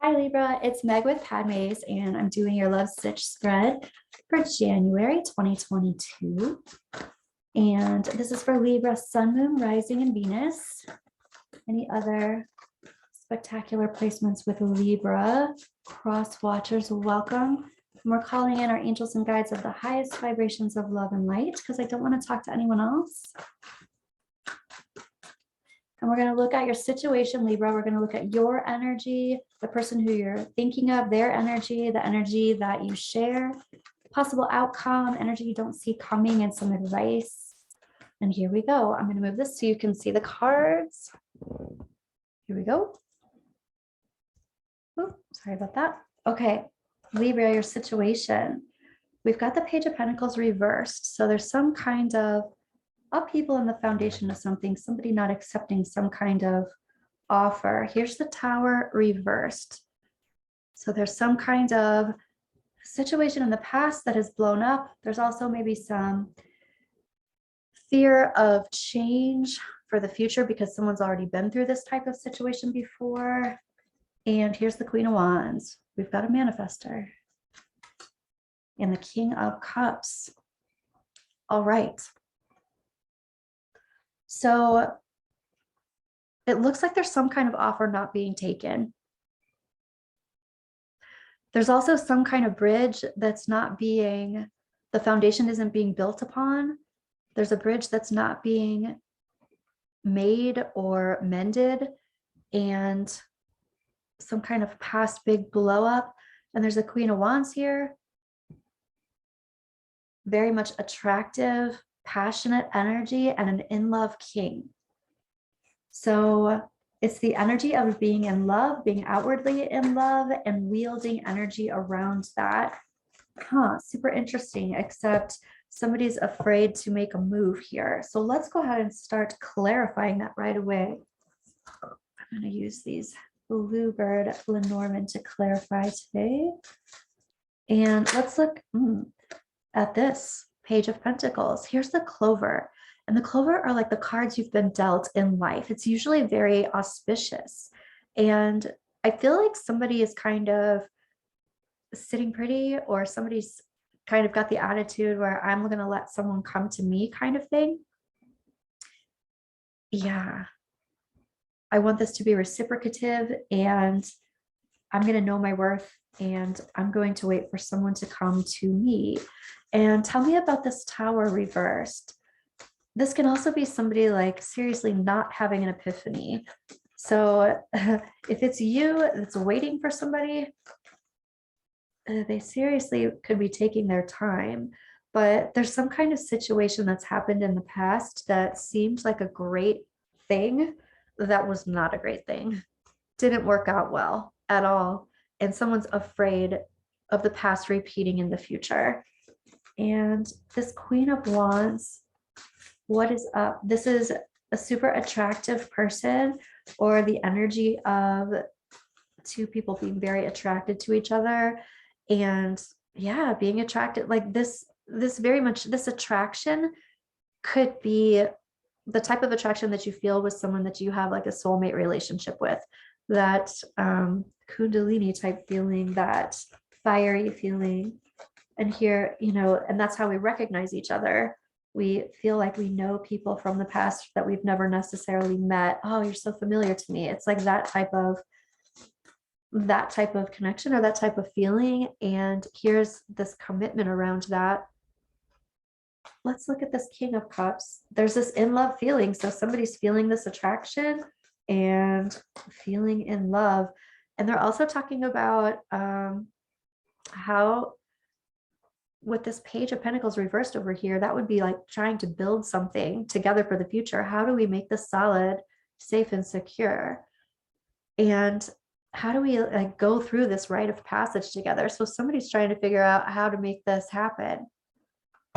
Hi Libra, it's Meg with Padmes, and I'm doing your Love Sitch spread for January 2022. And this is for Libra, Sun, Moon, Rising, and Venus. Any other spectacular placements with Libra cross watchers, welcome. And we're calling in our angels and guides of the highest vibrations of love and light because I don't want to talk to anyone else. And we're going to look at your situation, Libra. We're going to look at your energy, the person who you're thinking of, their energy, the energy that you share, possible outcome, energy you don't see coming, and some advice. And here we go. I'm going to move this so you can see the cards. Here we go. Ooh, sorry about that. Okay, Libra, your situation. We've got the Page of Pentacles reversed. So there's some kind of upheaval in the foundation of something, somebody not accepting some kind of offer. Here's the Tower reversed. So there's some kind of situation in the past that has blown up. There's also maybe some fear of change for the future because someone's already been through this type of situation before. And here's the Queen of Wands. We've got a manifestor. And the King of Cups. All right. So it looks like there's some kind of offer not being taken. There's also some kind of bridge that's not being, the foundation isn't being built upon. There's a bridge that's not being made or mended, and some kind of past big blow up. And there's a Queen of Wands here. Very much attractive, passionate energy, and an in-love king. So it's the energy of being in love, being outwardly in love, and wielding energy around that. Super interesting, except somebody's afraid to make a move here. So let's go ahead and start clarifying that right away. I'm going to use these Bluebird Lenormand to clarify today. And let's look at this Page of Pentacles. Here's the Clover. And the Clover are like the cards you've been dealt in life. It's usually very auspicious. And I feel like somebody is kind of sitting pretty, or somebody's kind of got the attitude where I'm going to let someone come to me kind of thing. Yeah. I want this to be reciprocative, and I'm going to know my worth, and I'm going to wait for someone to come to me. And tell me about this Tower reversed. This can also be somebody like seriously not having an epiphany. So if it's you that's waiting for somebody, they seriously could be taking their time. But there's some kind of situation that's happened in the past that seemed like a great thing that was not a great thing. Didn't work out well at all. And someone's afraid of the past repeating in the future. And this Queen of Wands, what is up? This is a super attractive person, or the energy of two people being very attracted to each other. And yeah, being attracted like this very much, this attraction could be the type of attraction that you feel with someone that you have like a soulmate relationship with, that Kundalini type feeling, that fiery feeling. And here, you know, and that's how we recognize each other. We feel like we know people from the past that we've never necessarily met. Oh, you're so familiar to me. It's like that type of connection, or that type of feeling. And here's this commitment around that. Let's look at this King of Cups. There's this in love feeling. So somebody's feeling this attraction and feeling in love. And they're also talking about how with this Page of Pentacles reversed over here, that would be like trying to build something together for the future. How do we make this solid, safe, and secure? And how do we like go through this rite of passage together? So somebody's trying to figure out how to make this happen.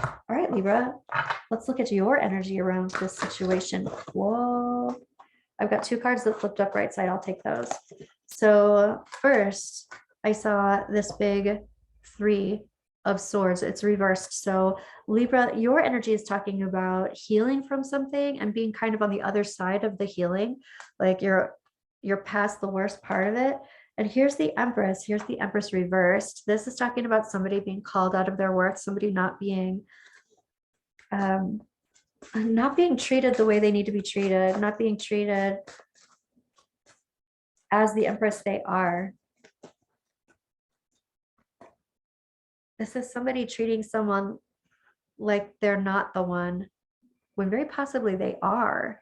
All right, Libra, let's look at your energy around this situation. Whoa. I've got two cards that flipped up right side. I'll take those. So first, I saw this big Three of Swords. It's reversed. So Libra, your energy is talking about healing from something and being kind of on the other side of the healing. Like you're past the worst part of it. And here's the Empress. Here's the Empress reversed. This is talking about somebody being called out of their worth, somebody not being treated the way they need to be treated, not being treated as the Empress they are. This is somebody treating someone like they're not the one, when very possibly they are.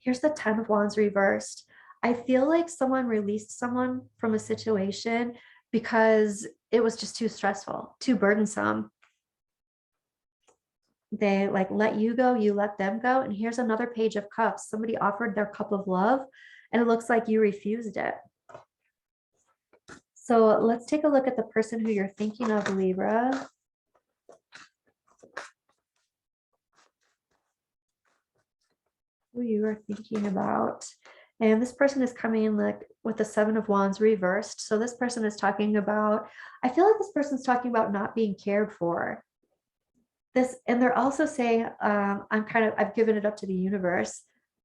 Here's the 10 of Wands reversed. I feel like someone released someone from a situation because it was just too stressful, too burdensome. They like let you go, you let them go. And here's another Page of Cups. Somebody offered their cup of love and it looks like you refused it. So let's take a look at the person who you're thinking of, Libra. Who you are thinking about. And this person is coming in like with the 7 of Wands reversed. So this person is talking about, I feel like this person's talking about not being cared for. This, and they're also saying, I've given it up to the universe.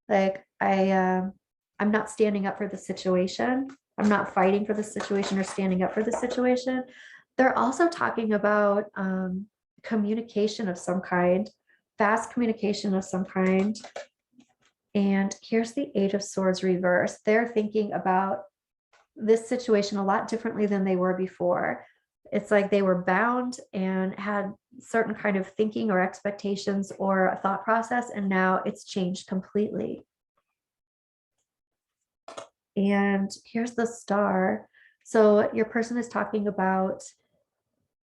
Like I'm not standing up for the situation. I'm not fighting for the situation or standing up for the situation. They're also talking about communication of some kind, fast communication of some kind. And here's the 8 of Swords reversed. They're thinking about this situation a lot differently than they were before. It's like they were bound and had certain kind of thinking or expectations or a thought process, and now it's changed completely. And here's the Star. So your person is talking about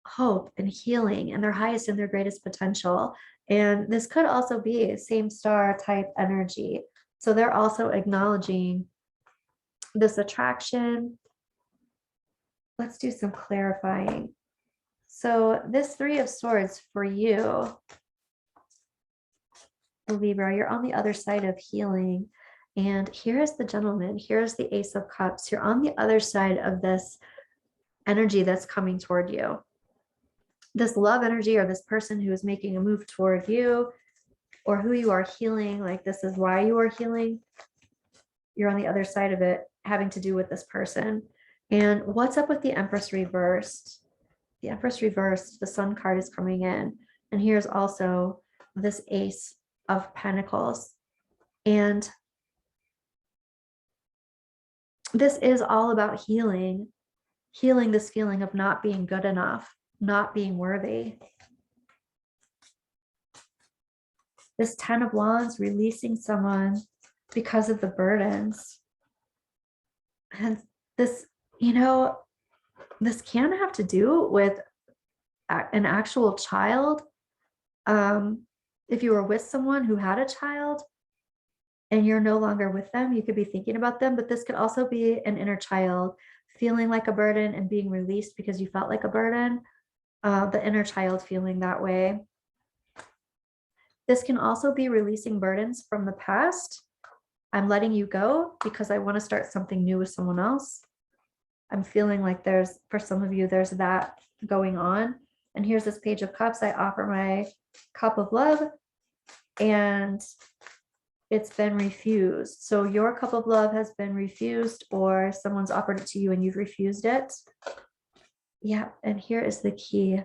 hope and healing and their highest and their greatest potential. And this could also be a same star type energy. So they're also acknowledging this attraction. Let's do some clarifying. So this 3 of Swords for you, Libra, you're on the other side of healing. And here's the Gentleman. Here's the Ace of Cups. You're on the other side of this energy that's coming toward you. This love energy, or this person who is making a move toward you, or who you are healing, like this is why you are healing. You're on the other side of it, having to do with this person. And what's up with the Empress reversed? The Empress reversed, the Sun card is coming in. And here's also this Ace of Pentacles. And this is all about healing this feeling of not being good enough, not being worthy. This 10 of Wands, releasing someone because of the burdens. And this, this can have to do with an actual child. If you were with someone who had a child and you're no longer with them, you could be thinking about them, but this could also be an inner child feeling like a burden and being released because you felt like a burden. The inner child feeling that way. This can also be releasing burdens from the past. I'm letting you go because I want to start something new with someone else. I'm feeling like for some of you, there's that going on. And here's this Page of Cups. I offer my cup of love and it's been refused. So your cup of love has been refused, or someone's offered it to you and you've refused it. Yeah, and here is the key.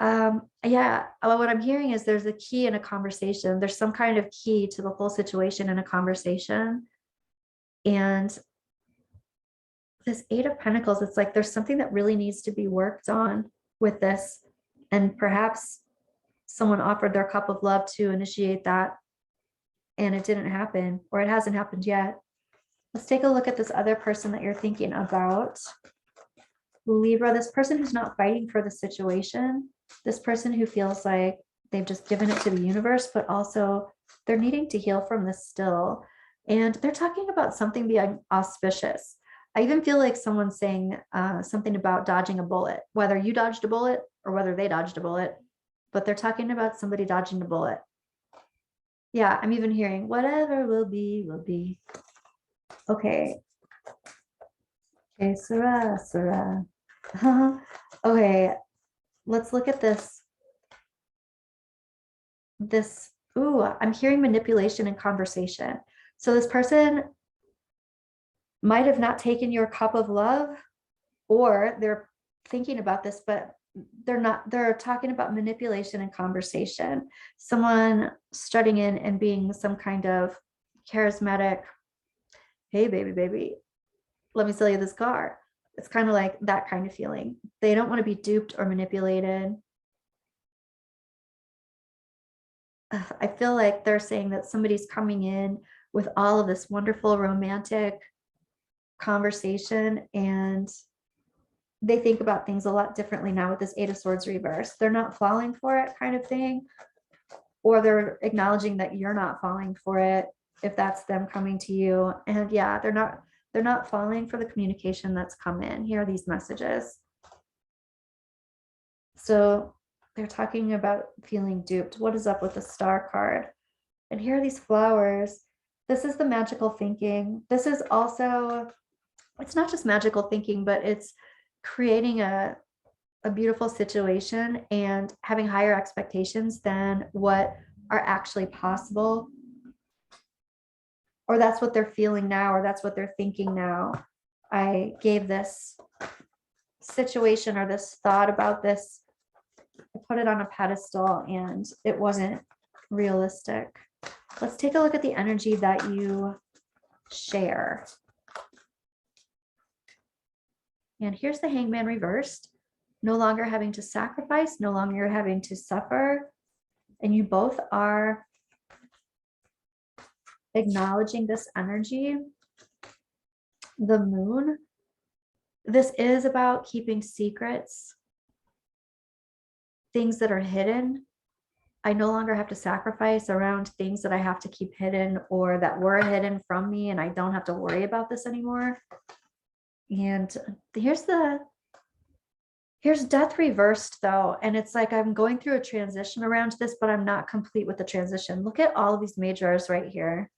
Yeah, what I'm hearing is there's a key in a conversation. There's some kind of key to the whole situation in a conversation. And this 8 of Pentacles, it's like there's something that really needs to be worked on with this. And perhaps someone offered their cup of love to initiate that and it didn't happen, or it hasn't happened yet. Let's take a look at this other person that you're thinking about. Libra, this person who's not fighting for the situation, this person who feels like they've just given it to the universe, but also they're needing to heal from this still. And they're talking about something being auspicious. I even feel like someone's saying something about dodging a bullet, whether you dodged a bullet or whether they dodged a bullet, but they're talking about somebody dodging a bullet. Yeah, I'm even hearing whatever will be, will be. Okay. Okay, Sarah. Okay, let's look at this. Ooh, I'm hearing manipulation and conversation. So this person might have not taken your cup of love, or they're thinking about this, but they're talking about manipulation and conversation. Someone strutting in and being some kind of charismatic, hey, baby, let me sell you this car. It's kind of like that kind of feeling. They don't want to be duped or manipulated. I feel like they're saying that somebody's coming in with all of this wonderful romantic conversation, and they think about things a lot differently now with this Eight of Swords reverse. They're not falling for it kind of thing, or they're acknowledging that you're not falling for it if that's them coming to you. And yeah, they're not falling for the communication that's come in. Here are these messages. So they're talking about feeling duped. What is up with the Star card? And here are these flowers. This is the magical thinking. This is also, it's not just magical thinking, but it's creating a beautiful situation and having higher expectations than what are actually possible. Or that's what they're feeling now, or that's what they're thinking now. I gave this situation or this thought about this, I put it on a pedestal and it wasn't realistic. Let's take a look at the energy that you share. And here's the Hangman reversed. No longer having to sacrifice, no longer having to suffer. And you both are acknowledging this energy. The Moon. This is about keeping secrets, things that are hidden. I no longer have to sacrifice around things that I have to keep hidden or that were hidden from me, and I don't have to worry about this anymore. And here's Death reversed though, and it's like I'm going through a transition around this, but I'm not complete with the transition. Look at all of these majors right here.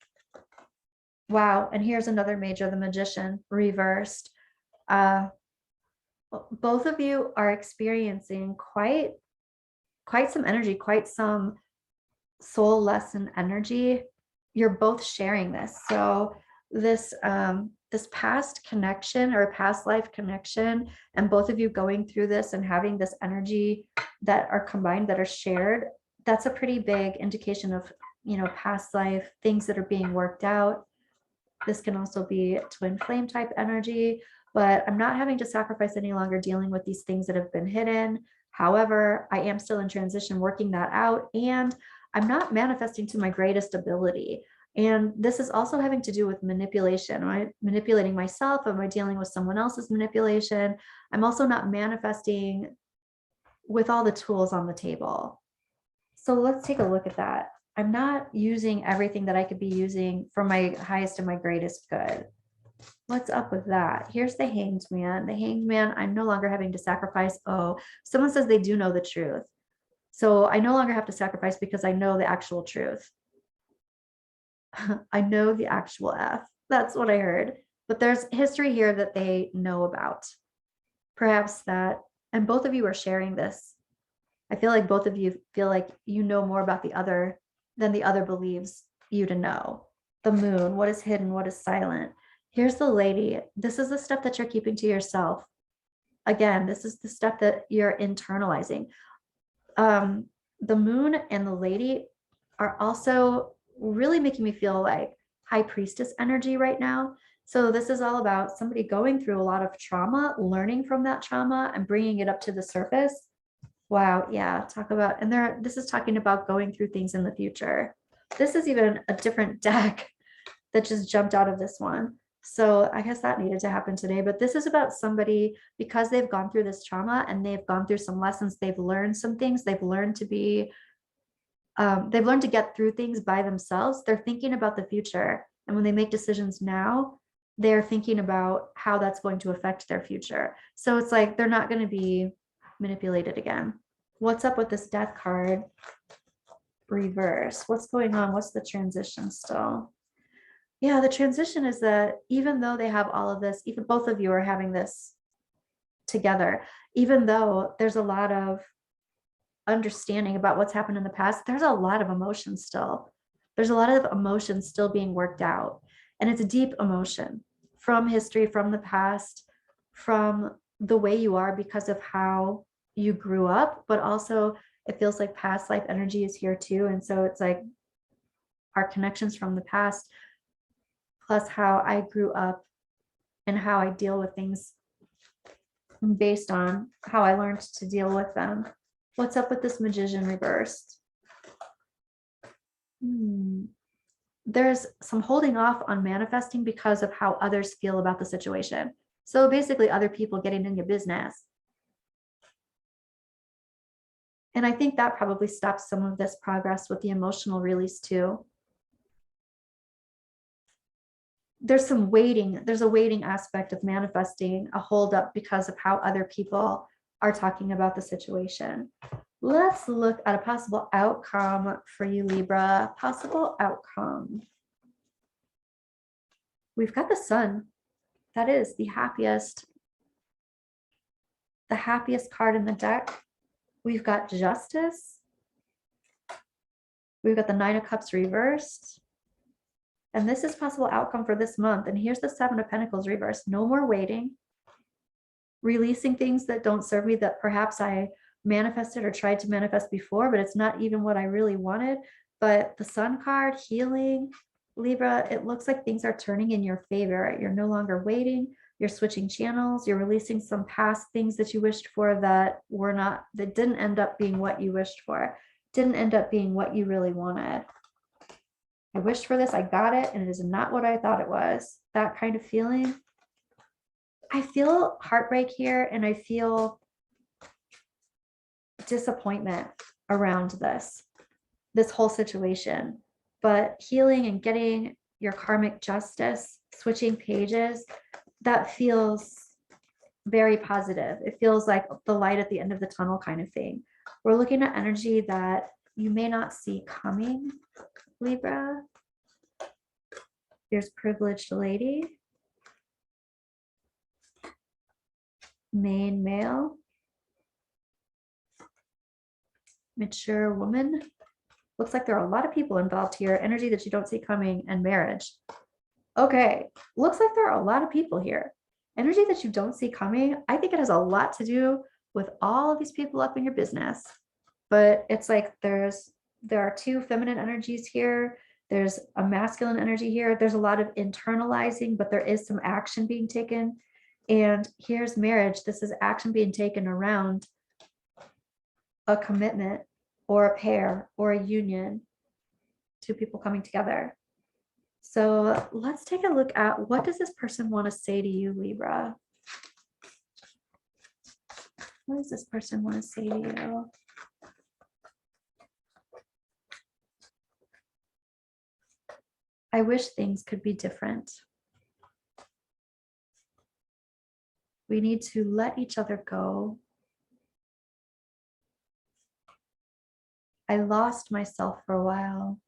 Wow. And here's another major, the Magician reversed. Both of you are experiencing quite some energy, quite some soul lesson energy. You're both sharing this. So this this past connection or past life connection, and both of you going through this and having this energy that are combined, that are shared, that's a pretty big indication of, you know, past life things that are being worked out. This can also be twin flame type energy, but I'm not having to sacrifice any longer dealing with these things that have been hidden. However, I am still in transition working that out, and I'm not manifesting to my greatest ability. And this is also having to do with manipulation. Am I manipulating myself? Am I dealing with someone else's manipulation? I'm also not manifesting with all the tools on the table. So let's take a look at that. I'm not using everything that I could be using for my highest and my greatest good. What's up with that? Here's the Hanged Man. The Hanged Man, I'm no longer having to sacrifice. Oh, someone says they do know the truth. So I no longer have to sacrifice because I know the actual truth. I know the actual F. That's what I heard. But there's history here that they know about. Perhaps that, and both of you are sharing this. I feel like both of you feel like you know more about the other than the other believes you to know. The Moon, what is hidden, what is silent. Here's the Lady. This is the stuff that you're keeping to yourself. Again, this is the stuff that you're internalizing. The Moon and the Lady are also really making me feel like High Priestess energy right now. So this is all about somebody going through a lot of trauma, learning from that trauma and bringing it up to the surface. Wow. Yeah. Talk about, and this is talking about going through things in the future. This is even a different deck that just jumped out of this one. So I guess that needed to happen today, but this is about somebody, because they've gone through this trauma and they've gone through some lessons, they've learned some things, they've learned to be, they've learned to get through things by themselves. They're thinking about the future. And when they make decisions now, they're thinking about how that's going to affect their future. So it's like, they're not going to be manipulated again. What's up with this Death card reverse? What's going on? What's the transition still? Yeah, the transition is that even though they have all of this, even both of you are having this together, even though there's a lot of understanding about what's happened in the past, there's a lot of emotion still. There's a lot of emotions still being worked out. And it's a deep emotion from history, from the past, from the way you are because of how you grew up, but also it feels like past life energy is here too. And so it's like our connections from the past, plus how I grew up and how I deal with things based on how I learned to deal with them. What's up with this Magician reversed? There's some holding off on manifesting because of how others feel about the situation. So basically other people getting in your business. And I think that probably stops some of this progress with the emotional release too. There's some waiting. There's a waiting aspect of manifesting a holdup because of how other people are talking about the situation. Let's look at a possible outcome for you, Libra. Possible outcome. We've got the Sun. That is the happiest card in the deck. We've got Justice. We've got the Nine of Cups reversed. And this is possible outcome for this month. And here's the Seven of Pentacles reversed. No more waiting. Releasing things that don't serve me, that perhaps I manifested or tried to manifest before, but it's not even what I really wanted. But the Sun card, healing, Libra, it looks like things are turning in your favor. You're no longer waiting. You're switching channels. You're releasing some past things that you wished for that didn't end up being what you wished for, didn't end up being what you really wanted. I wished for this, I got it, and it is not what I thought it was. That kind of feeling. I feel heartbreak here, and I feel disappointment around this whole situation. But healing and getting your karmic justice, switching pages, that feels very positive. It feels like the light at the end of the tunnel kind of thing. We're looking at energy that you may not see coming, Libra. Here's privileged lady. Main male. Mature woman. Looks like there are a lot of people involved here. Energy that you don't see coming, and marriage. Okay, looks like there are a lot of people here. Energy that you don't see coming. I think it has a lot to do with all of these people up in your business. But it's like there are two feminine energies here. There's a masculine energy here. There's a lot of internalizing, but there is some action being taken. And here's marriage. This is action being taken around a commitment or a pair or a union, two people coming together. So let's take a look at, what does this person want to say to you, Libra? What does this person want to say to you? I wish things could be different. We need to let each other go. I lost myself for a while.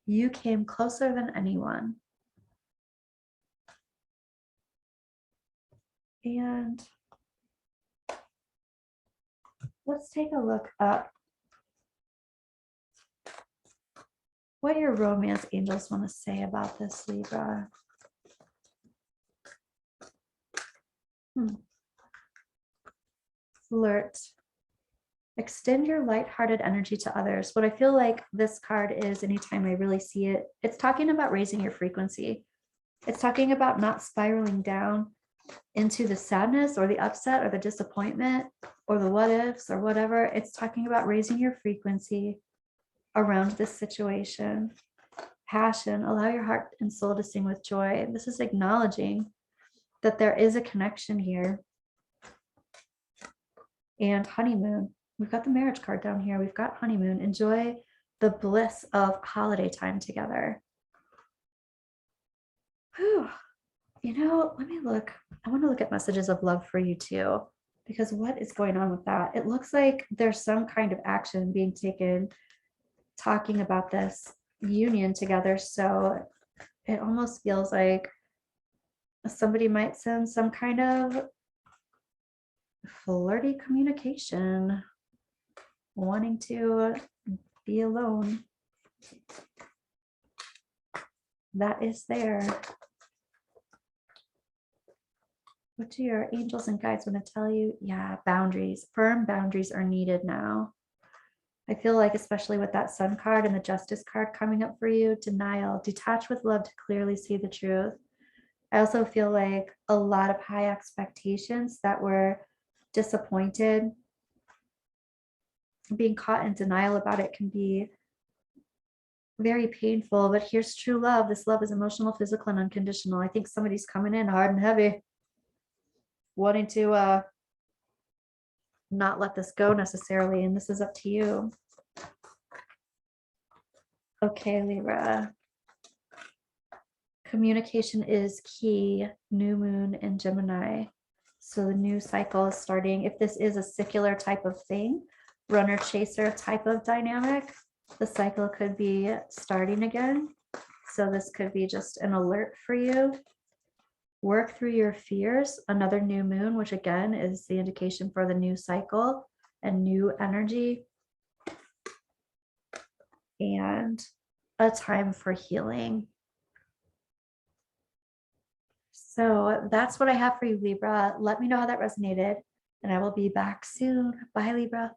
You came closer than anyone. And let's take a look at what your romance angels want to say about this, Libra. Flirt. Extend your lighthearted energy to others. What I feel like this card is, anytime I really see it, it's talking about raising your frequency. It's talking about not spiraling down into the sadness or the upset or the disappointment or the what ifs or whatever. It's talking about raising your frequency around this situation. Passion. Allow your heart and soul to sing with joy. This is acknowledging that there is a connection here. And honeymoon. We've got the marriage card down here. We've got honeymoon. Enjoy the bliss of holiday time together. Whew. You know, let me look. I want to look at messages of love for you too, because what is going on with that? It looks like there's some kind of action being taken talking about this union together. So it almost feels like somebody might send some kind of flirty communication, wanting to be alone. that is there. What do your angels and guides want to tell you? Yeah, boundaries. Firm boundaries are needed now. I feel like, especially with that Sun card and the Justice card coming up for you, denial, detach with love to clearly see the truth. I also feel like a lot of high expectations that were disappointed. Being caught in denial about it can be very painful, but here's true love. This love is emotional, physical, and unconditional. I think somebody's coming in hard and heavy, wanting to not let this go necessarily, and this is up to you. Okay, Libra. Communication is key. New moon in Gemini. So the new cycle is starting. If this is a secular type of thing, runner chaser type of dynamic, the cycle could be starting again. So this could be just an alert for you. Work through your fears. Another new moon, which again is the indication for the new cycle and new energy. And a time for healing. So that's what I have for you, Libra. Let me know how that resonated, and I will be back soon. Bye, Libra.